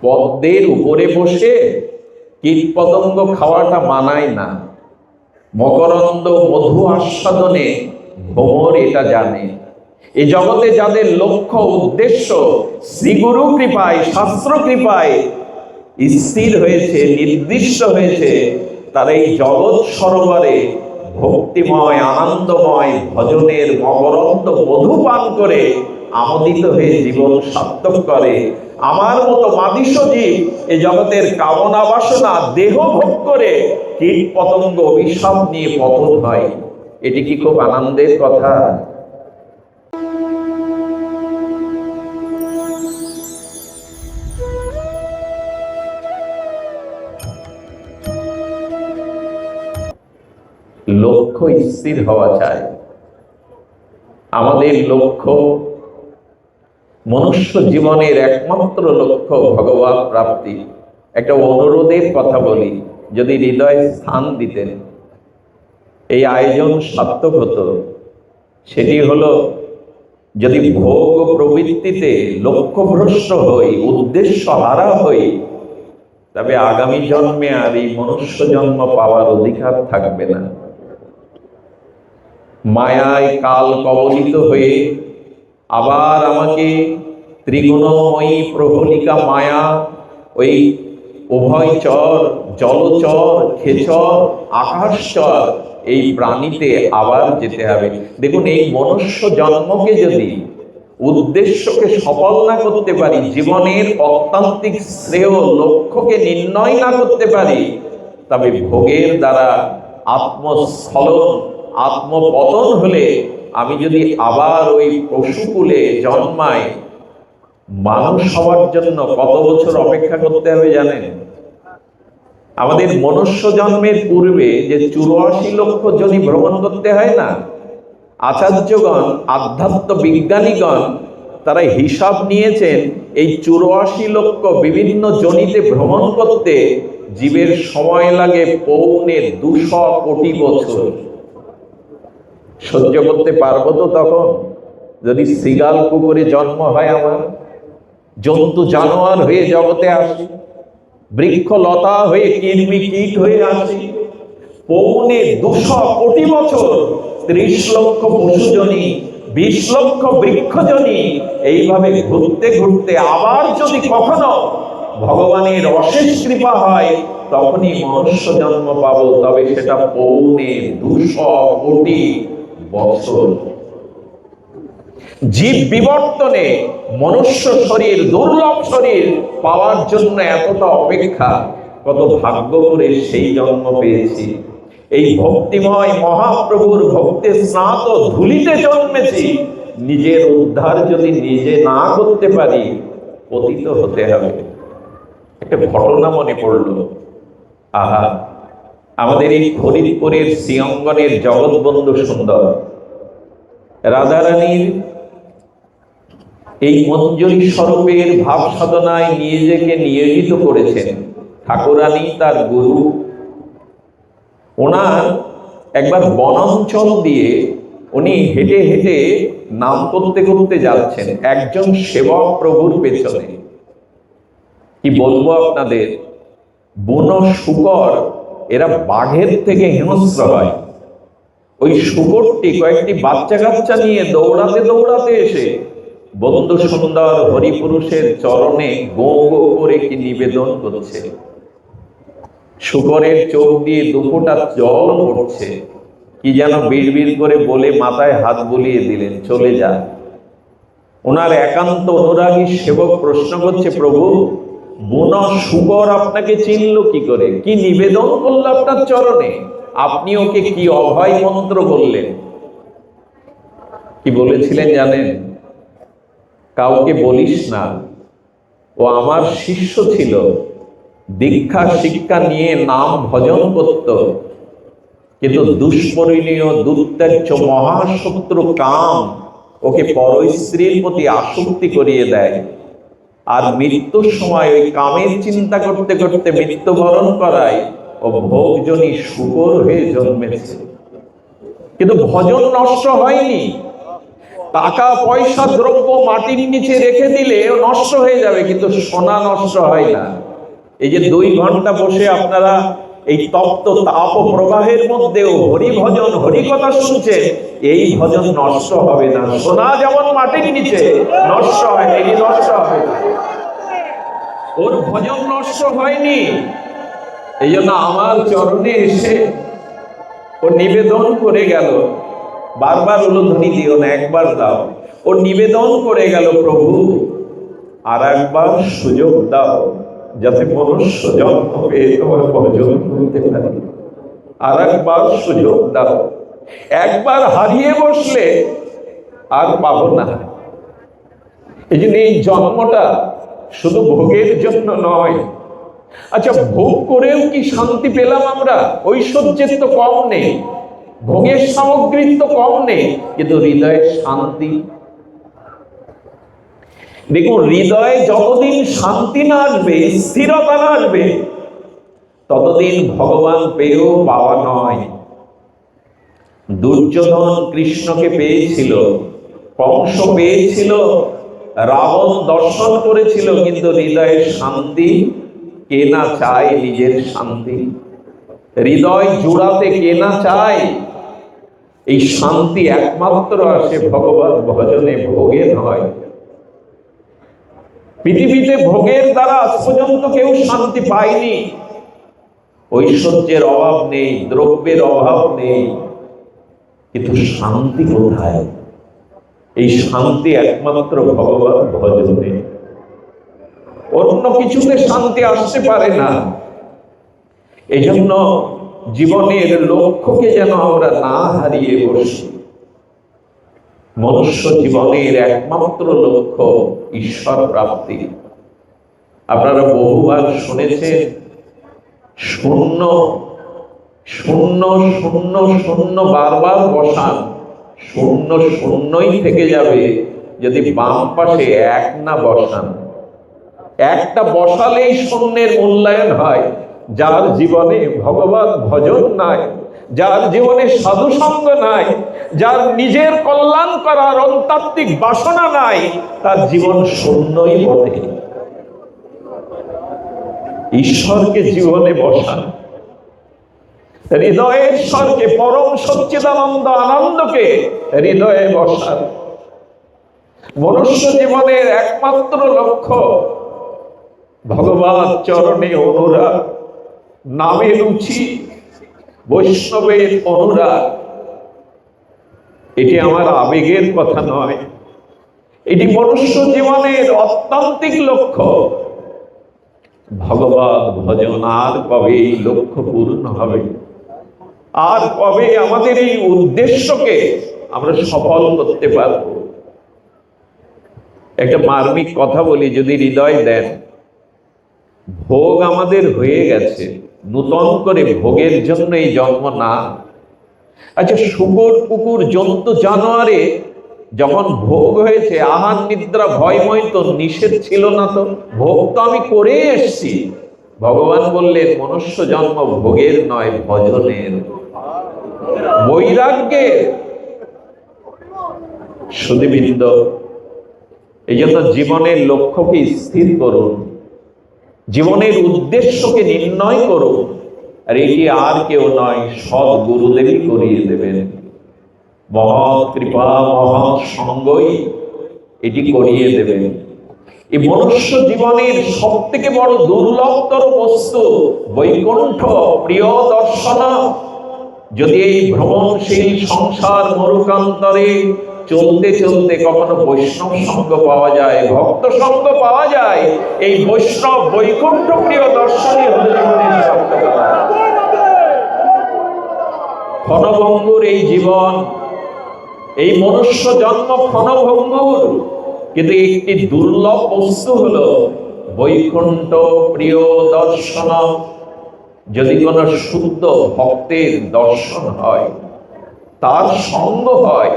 পদ্মের উপরে বসে কীট পতঙ্গ খাওয়াটা মানায় না। মকরন্দ মধু আস্বাদনে ভ্রমর এটা জানে। এই জগতে যাদের লক্ষ্য উদ্দেশ্য শ্রীগুরু কৃপায়, শাস্ত্র কৃপায় স্থির হয়েছে, নির্দিষ্ট হয়েছে, তারা এই জগৎ সরোবরে ভক্তিময় আনন্দময় ভজনের মকরন্দ মধু পান করে আমোদিত হয়ে জীবন সার্থক করে। আমার মতো মাদিস জীব এ জগতের কামনা বাসনা দেহ ভোগ করে কীট পতঙ্গ অভিশাপ নিয়ে পতন হয়। এটি কি খুব আনন্দের কথা? লক্ষ্য স্থির হওয়া চাই। আমাদের লক্ষ্য, মনুষ্য জীবনের একমাত্র লক্ষ্য ভগবান প্রাপ্তি। একটা অনুরোধের কথা বলি, যদি হৃদয়ে স্থান দিতেন এই আয়োজন সার্থক হতো। সেটি হলো, যদি ভোগ প্রবৃত্তিতে লক্ষ্যভ্রষ্ট হই, উদ্দেশ্য হারা হই, তবে আগামী জন্মে আর এই মনুষ্য জন্ম পাওয়ার অধিকার থাকবে না। মায়ায় কাল কবলিত হয়ে আবার আমাকে ত্রিগুণময়ী প্রহলিকা মায়া, ওই উভয়চর, জলচর, খেচর, আকাশচর এই প্রাণীতে আবার যেতে হবে। দেখুন, এই মনুষ্য জন্মকে যদি উদ্দেশ্যকে সফল না করতে পারি, জীবনের অত্যান্তিক শ্রেয় লক্ষ্যকে নির্ণয় না করতে পারি, তবে ভোগের দ্বারা আত্মস্খলন, আত্মপতন হলে আমি যদি আবার ওই পশুকুলে জন্মাই, মানুষ হওয়ার জন্য কত বছর অপেক্ষা করতে হবে জানেন? আমাদের মনুষ্য জন্মের পূর্বে যে 84 লক্ষ যোনি ভ্রমণ করতে হয় না, আচার্যগণ, আধ্যাত্ম বিজ্ঞানীগণ তারা হিসাব নিয়েছেন, এই 84 লক্ষ বিভিন্ন যোনিতে ভ্রমণ করতে জীবের সময় লাগে 2.25 কোটি বছর। সহ্য করতে পারবো তো তখন? যদি শৃগাল কুকুরে জন্ম হয়, আমার জন্তু জানোয়ার হয়ে জগতে আসি, বৃক্ষ লতা হয়ে, কৃমি কীট হয়ে আসি, 2.25 কোটি বছর, 30 লক্ষ পশুজনী, 20 লক্ষ বৃক্ষজনী, এইভাবে ঘুরতে ঘুরতে আবার যদি কখনো ভগবানের অশেষ কৃপা হয়, তখনই মনুষ্য জন্ম পাবো। তবে সেটা 2.25 কোটি বছর। জীব বিবর্তনে মনুষ্য শরীর, দুর্লভ শরীর পাওয়ার জন্য এতটা অপেক্ষা, কত ভাগ্য করে সেই জন্ম পেয়েছি। এই ভক্তিময় মহাপ্রভুর ভক্তে স্নাত ধুলিতে জন্মেছি। নিজের উদ্ধার যদি নিজে না করতে পারি, পতিত হতে হবে। একটা ঘটনা মনে পড়ল। আহা, আমাদের এই ফরিদপুরের শ্রীঅঙ্গনের জগৎবন্ধু সুন্দর রাধারানীর এই মঞ্জুরি স্বরূপের ভাব সাধনায় নিজেকে নিয়োজিত করেছেন। ঠাকুরানী তার গুরু। ওনার একবার বনাঞ্চল দিয়ে উনি হেঁটে হেঁটে নাম করতে করতে যাচ্ছেন, একজন সেবক প্রভুর পেছনে। কি বলবো আপনাদের, বুনো শূকর, এরা বাঘের থেকে হিংস্র হয়। ওই শূকরটি কয়েকটি বাচ্চা কাচ্চা নিয়ে দৌড়াতে দৌড়াতে এসে বন্ধু সুন্দর হরিপুরুষের চরণে গো গো করে কি নিবেদন করছে। শূকরের চোখ দিয়ে দুফোঁটা জল পড়ছে। কি যেন বিড়বিড় করে বলে মাথায় হাত বুলিয়ে দিলেন, চলে যা। ওনার একান্ত অনুরাগী সেবক প্রশ্ন করছে, প্রভু, বুনো শূকর আপনাকে চিনল কি করে? কি নিবেদন করল আপনার চরণে? আপনি ওকে কি অভয় মন্ত্র বললেন? কি বলেছিলেন জানেন? কাউকে বলিস না, ও আমার শিষ্য ছিল, দীক্ষা শিক্ষা নিয়ে নাম ভজন করত, কিন্তু দুষ্পরিণীয় দুর্ত্যাজ্য মহাশত্রু কাম ওকে পরস্ত্রীর প্রতি আসক্তি করিয়ে দেয়। আর মৃত্যুর সময় ওই কামের চিন্তা করতে করতে মৃত্যুবরণ করায় ও ভোগজনী শূকর হয়ে জন্মেছে। কিন্তু ভজন নষ্ট হয়নি। টাকা পয়সা দ্রব্য মাটির নিচে রেখে দিলে নষ্ট হয়ে যাবে, কিন্তু সোনা নষ্ট হয় না। এই যে 2 ঘন্টা বসে আপনারা এই তপ্ত তাপ প্রবাহের মধ্যেও হরি ভজন হরি কথা শুনছেন, এই ভজন নষ্ট হবে না। সোনা যেমন মাটির নিচে নষ্ট হয়, এই নষ্ট হবে না। ওর ভজন নষ্ট হয়নি। এই জন্য আমার চরণে এসে ও নিবেদন করে গেল, বারবার উলুধ্বনি দিও না, একবার দাও। ও নিবেদন করে গেল, প্রভু আর একবার সুযোগ দাও, যাতে মনুষ্য জন্ম পেয়ে তোমার ভজন করতে পারি। আর একবার সুযোগ দাও। একবার হারিয়ে বসলে আর পাবো না। এই জন্য এই জন্মটা শুধু ভোগের জন্য নয়। আচ্ছা, ভোগ করেও কি শান্তি পেলাম আমরা? ঐশ্বর্যের তো কম নেই, ভোগের সামগ্রীর তো কম নেই, কিন্তু হৃদয়ের শান্তি। দেখুন, হৃদয়ে যতদিন শান্তি না আসবে, স্থিরতা না আসবে, ততদিন ভগবান পেয়েও পাওয়া নয়। দুর্যোধন কৃষ্ণকে পেয়েছিল, কংস পেয়েছিল, রাবণ দর্শন করেছিল, কিন্তু হৃদয়ের শান্তি কে না চায়? নিজের শান্তি হৃদয় জুড়াতে কে না চায়? এই শান্তি একমাত্র আসে ভগবত ভজনে, ভোগে নয়। পৃথিবীতে ভোগের দ্বারা আজ পর্যন্ত কেউ শান্তি পায়নি। ঐশ্বর্যের অভাব নেই, দ্রব্যের অভাব নেই, কিন্তু শান্তি কোথায়? এই শান্তি একমাত্র ভগবত ভজনে। অন্য কিছুতে শান্তি আসতে পারে না। এই জন্য জীবনের লক্ষ্যকে যেন আমরা না হারিয়ে বসি। মনুষ্য জীবনের একমাত্র লক্ষ্য ঈশ্বর প্রাপ্তি। আপনারা বহুবার শুনেছেন, শূন্য শূন্য শূন্য শূন্য বারবার বসান, শূন্য শূন্যই থেকে যাবে যদি বাম পাশে 1 না বসান। একটা বসালেই শূন্যের মূল্যায়ন হয়। যার জীবনে ভগবত ভজন নাই, যার জীবনে সাধু সঙ্গ নাই, যার নিজের কল্যাণ করার অন্তাত্ত্বিক বাসনা নাই, তার জীবন শূন্যই বটে। ঈশ্বরকে জীবনে বসান, হৃদয়ের স্বর্গে পরম সচ্চিদানন্দ আনন্দকে হৃদয়ে বসান। মনুষ্য জীবনের একমাত্র লক্ষ্য ভগবান চরণে অনুরাগ, নামে রুচি, বৈষ্ণবের অনুরাগ। এটি আমার আবেগের কথা নয়, এটি মনুষ্য জীবনের অত্যান্তিক লক্ষ্য। ভগবত ভজন। আর কবে এই লক্ষ্য পূর্ণ হবে? আর কবে আমাদের এই উদ্দেশ্যকে আমরা সফল করতে পারব? একটা মার্মিক কথা বলি, যদি হৃদয় দেন, ভোগ আমাদের হয়ে গেছে, নূতন করে ভোগের জন্য এই জন্ম না। আচ্ছা, শুকর কুকুর জন্তু জানোয়ারে যখন ভোগ হয়েছে, আহার নিদ্রা ভয়ময় তো নিষেধ ছিল না, তো ভোগ তো আমি করে এসছি। ভগবান বললেন, মনুষ্য জন্ম ভোগের নয়, ভজনের, বৈরাগ্যের। সুধীবৃন্দ, এই জন্য জীবনের লক্ষ্যকে স্থির করুন, জীবনের উদ্দেশ্যকে নির্ণয় করুন। আর এটি আর কেউ নয়, সৎ গুরুদেবই করিয়ে দেবেন। মহৎ কৃপা, মহৎ সঙ্গই এটি করিয়ে দেবেন। এই মনুষ্য জীবনের সব থেকে বড় দুর্লভতর বস্তু বৈকুণ্ঠ প্রিয় দর্শন। যদি এই ভ্রমণশীল সংসার মরুকান্তরে চলতে চলতে কখনো বৈষ্ণব সঙ্গ পাওয়া যায়, ভক্ত সঙ্গ পাওয়া যায়, এই বৈষ্ণব বৈকুণ্ঠ প্রিয় দর্শনই হল জীবনের সার্থকতা। ক্ষণভঙ্গুর এই জীবন, এই মনুষ্য জন্ম ক্ষণভঙ্গুর, কিন্তু একটি দুর্লভ বস্তু হলো বৈকুণ্ঠ প্রিয় দর্শন। যদি কোনো শুদ্ধ ভক্তের দর্শন হয়, তার সঙ্গ হয়,